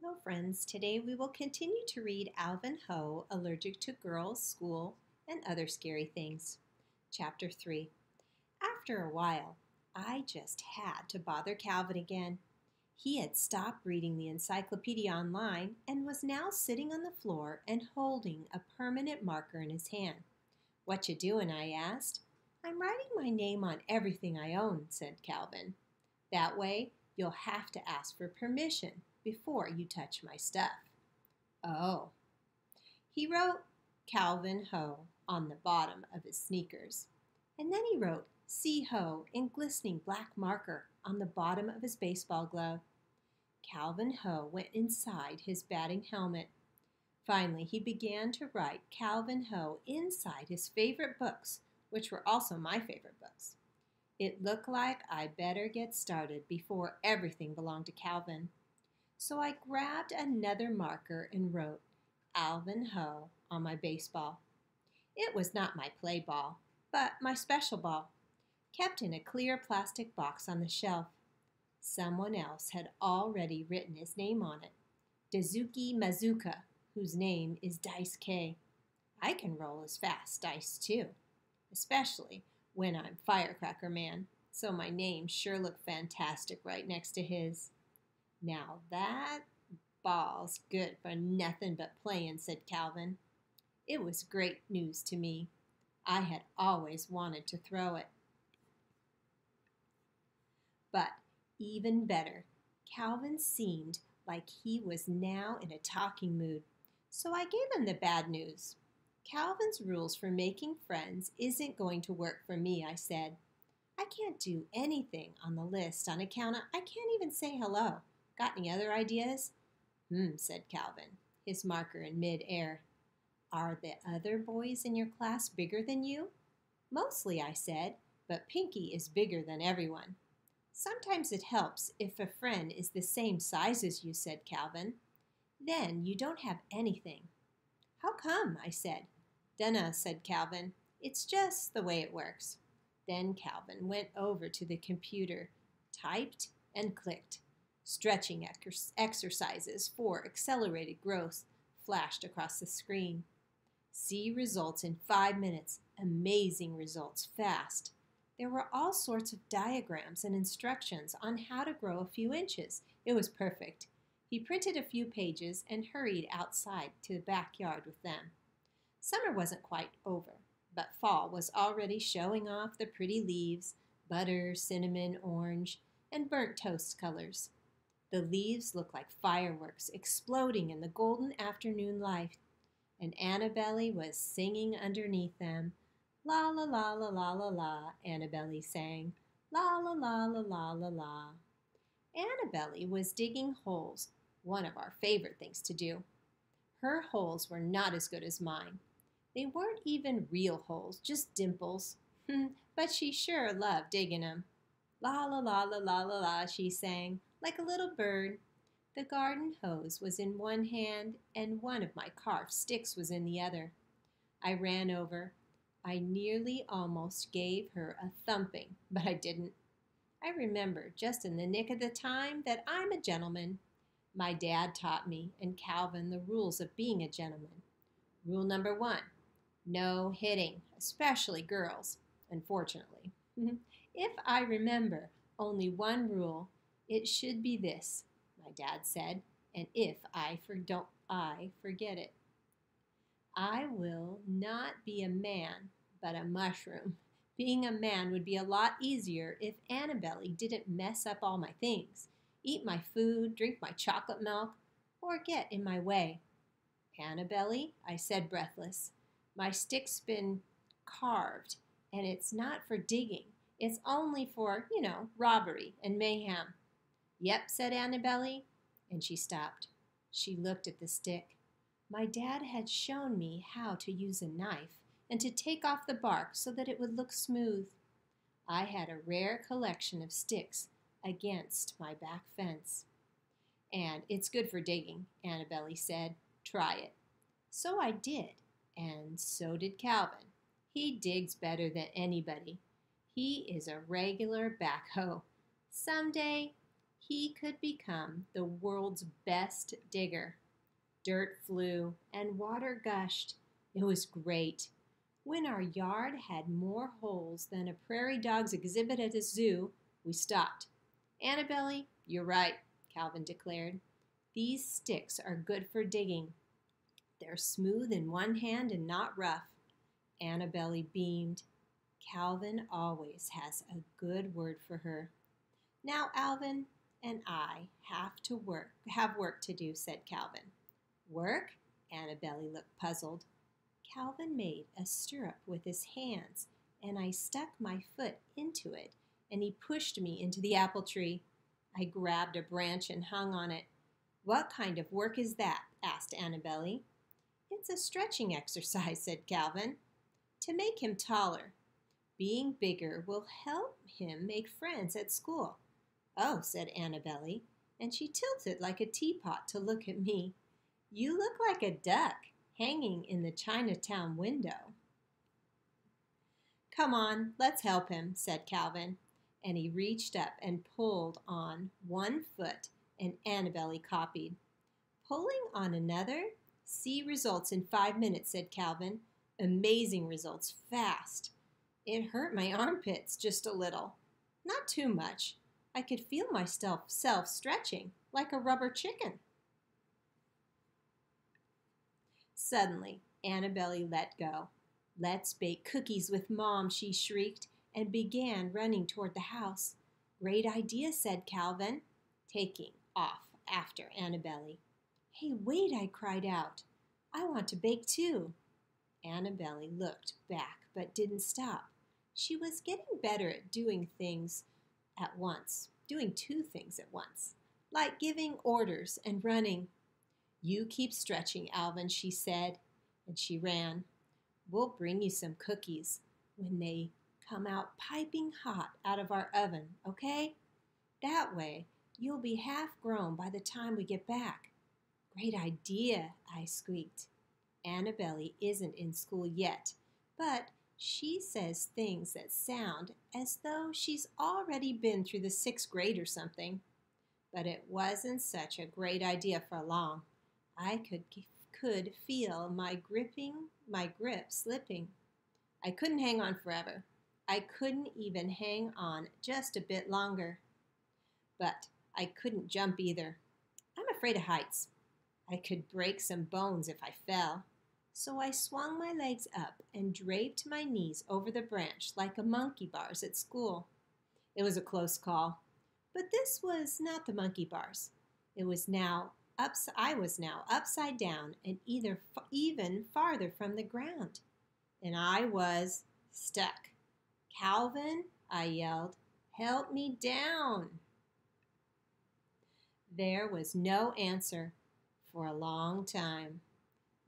Hello friends, today we will continue to read Alvin Ho, Allergic to Girls, School, and Other Scary Things. Chapter 3. After a while, I just had to bother Calvin again. He had stopped reading the encyclopedia online and was now sitting on the floor and holding a permanent marker in his hand. "What you doing?" I asked. "I'm writing my name on everything I own," said Calvin. "That way, you'll have to ask for permission before you touch my stuff." "Oh." He wrote Calvin Ho on the bottom of his sneakers, and then he wrote C. Ho in glistening black marker on the bottom of his baseball glove. Calvin Ho went inside his batting helmet. Finally, he began to write Calvin Ho inside his favorite books, which were also my favorite books. It looked like I better get started before everything belonged to Calvin. So I grabbed another marker and wrote Alvin Ho on my baseball. It was not my play ball, but my special ball, kept in a clear plastic box on the shelf. Someone else had already written his name on it, Dazuki Mazuka, whose name is Dice K. I can roll as fast dice too, especially when I'm Firecracker Man, so my name sure looked fantastic right next to his. "Now that ball's good for nothing but playing," said Calvin. It was great news to me. I had always wanted to throw it. But even better, Calvin seemed like he was now in a talking mood, so I gave him the bad news. "Calvin's rules for making friends isn't going to work for me," I said. "I can't do anything on the list on account of I can't even say hello. Got any other ideas?" Said Calvin, his marker in mid-air. "Are the other boys in your class bigger than you?" "Mostly," I said, "but Pinky is bigger than everyone." "Sometimes it helps if a friend is the same size as you," said Calvin. "Then you don't have anything." "How come?" I said. "Dunno," said Calvin. "It's just the way it works." Then Calvin went over to the computer, typed and clicked. Stretching exercises for accelerated growth flashed across the screen. "See results in 5 minutes. Amazing results fast." There were all sorts of diagrams and instructions on how to grow a few inches. It was perfect. He printed a few pages and hurried outside to the backyard with them. Summer wasn't quite over, but fall was already showing off the pretty leaves, butter, cinnamon, orange, and burnt toast colors. The leaves looked like fireworks exploding in the golden afternoon light, and Annabelle was singing underneath them. "La la la la la la la," Annabelle sang. "La la la la la la la." Annabelle was digging holes, one of our favorite things to do. Her holes were not as good as mine. They weren't even real holes, just dimples. But she sure loved digging them. "La la la la la la la," she sang, like a little bird. The garden hose was in one hand, and one of my carved sticks was in the other. I ran over. I nearly almost gave her a thumping, but I didn't. I remember just in the nick of the time that I'm a gentleman. My dad taught me and Calvin the rules of being a gentleman. Rule number 1, no hitting, especially girls, unfortunately. If I remember only one rule, it should be this, my dad said, and if I forget it. I will not be a man, but a mushroom. Being a man would be a lot easier if Annabelle didn't mess up all my things, eat my food, drink my chocolate milk, or get in my way. "Annabelle," I said, breathless, "my stick's been carved, and it's not for digging. It's only for, robbery and mayhem." "Yep," said Annabelle, and she stopped. She looked at the stick. My dad had shown me how to use a knife and to take off the bark so that it would look smooth. I had a rare collection of sticks against my back fence. "And it's good for digging," Annabelle said. "Try it." So I did, and so did Calvin. He digs better than anybody. He is a regular backhoe. Someday he could become the world's best digger. Dirt flew and water gushed. It was great. When our yard had more holes than a prairie dog's exhibit at a zoo, we stopped. Annabelle, you're right, Calvin declared. These sticks are good for digging. They're smooth in one hand and not rough. Annabelle beamed. Calvin always has a good word for her. Now Alvin and I have work to do, said Calvin. Work? Annabelle looked puzzled. Calvin made a stirrup with his hands, and I stuck my foot into it, and he pushed me into the apple tree. I grabbed a branch and hung on it. What kind of work is that? Asked Annabelle. It's a stretching exercise, said Calvin, to make him taller. Being bigger will help him make friends at school. Oh, said Annabelle, and she tilted like a teapot to look at me. You look like a duck hanging in the Chinatown window. Come on, let's help him, said Calvin, and he reached up and pulled on one foot, and Annabelle copied. Pulling on another? See results in 5 minutes, said Calvin. Amazing results, fast. It hurt my armpits just a little. Not too much. I could feel myself stretching like a rubber chicken. Suddenly, Annabelle let go. Let's bake cookies with Mom, she shrieked, and began running toward the house. Great idea, said Calvin, taking off after Annabelle. Hey, wait, I cried out. I want to bake too. Annabelle looked back but didn't stop. She was getting better at doing two things at once, like giving orders and running. You keep stretching, Alvin, she said, and she ran. We'll bring you some cookies when they come out piping hot out of our oven, okay? That way, you'll be half grown by the time we get back. Great idea, I squeaked. Annabelle isn't in school yet, but she says things that sound as though she's already been through the 6th grade or something. But it wasn't such a great idea for long. I could feel my grip slipping. I couldn't hang on forever. I couldn't even hang on just a bit longer. But I couldn't jump either. I'm afraid of heights. I could break some bones if I fell. So I swung my legs up and draped my knees over the branch like a monkey bars at school. It was a close call. But this was not the monkey bars. I was now upside down and even farther from the ground. And I was stuck. Calvin, I yelled, help me down. There was no answer for a long time.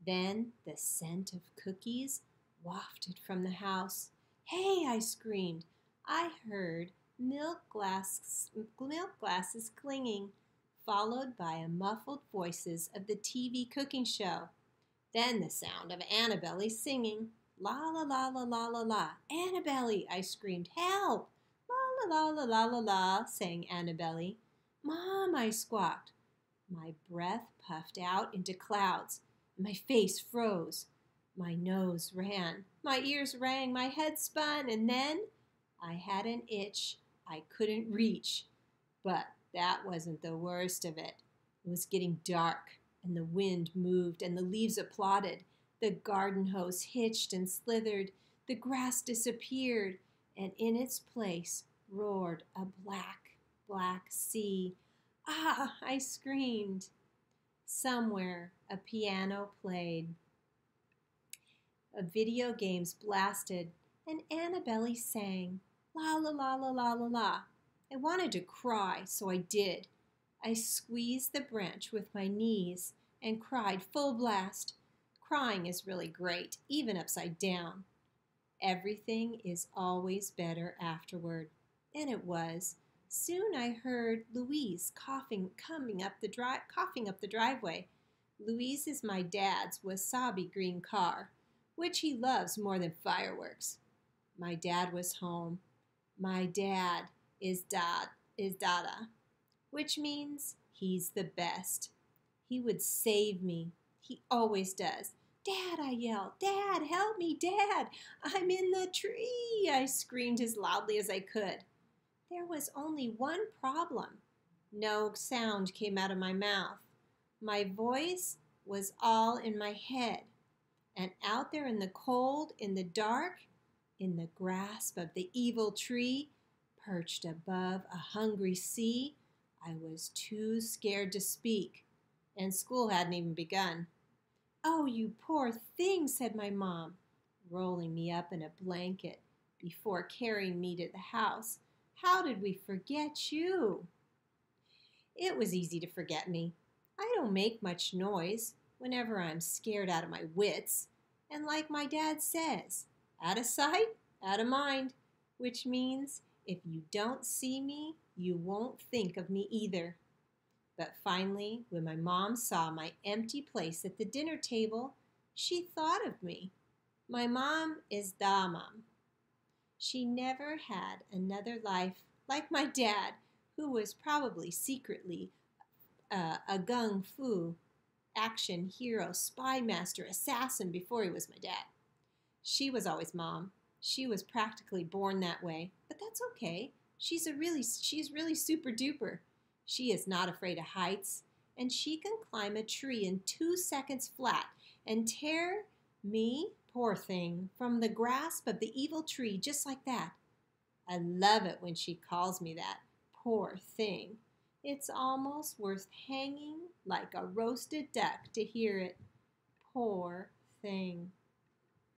Then the scent of cookies wafted from the house. Hey, I screamed. I heard milk glasses clinging, followed by a muffled voices of the TV cooking show. Then the sound of Annabelle singing. La la la la la la la. Annabelle, I screamed. Help! La la la la la la la, sang Annabelle. Mom, I squawked. My breath puffed out into clouds. My face froze. My nose ran. My ears rang. My head spun. And then I had an itch I couldn't reach. But that wasn't the worst of it. It was getting dark, and the wind moved, and the leaves applauded. The garden hose hitched and slithered. The grass disappeared, and in its place roared a black, black sea. Ah, I screamed. Somewhere a piano played. Video games blasted, and Annabelle sang. La la la la la la la. I wanted to cry, so I did. I squeezed the branch with my knees and cried full blast. Crying is really great, even upside down. Everything is always better afterward. And it was. Soon I heard Louise coughing up the driveway. Louise is my dad's wasabi green car, which he loves more than fireworks. My dad was home. My dad is Dada. which means he's the best. He would save me. He always does. Dad, I yelled. Dad, help me, Dad. I'm in the tree, I screamed as loudly as I could. There was only one problem. No sound came out of my mouth. My voice was all in my head. And out there in the cold, in the dark, in the grasp of the evil tree, perched above a hungry sea, I was too scared to speak, and school hadn't even begun. Oh, you poor thing, said my mom, rolling me up in a blanket before carrying me to the house. How did we forget you? It was easy to forget me. I don't make much noise whenever I'm scared out of my wits, and like my dad says, out of sight, out of mind, which means if you don't see me, you won't think of me either. But finally, when my mom saw my empty place at the dinner table, she thought of me. My mom is the mom. She never had another life like my dad, who was probably secretly a gung fu action hero, spy master, assassin before he was my dad. She was always mom. She was practically born that way, but that's okay. She's really super duper. She is not afraid of heights, and she can climb a tree in 2 seconds flat and tear me, poor thing, from the grasp of the evil tree just like that. I love it when she calls me that, poor thing. It's almost worth hanging like a roasted duck to hear it. Poor thing.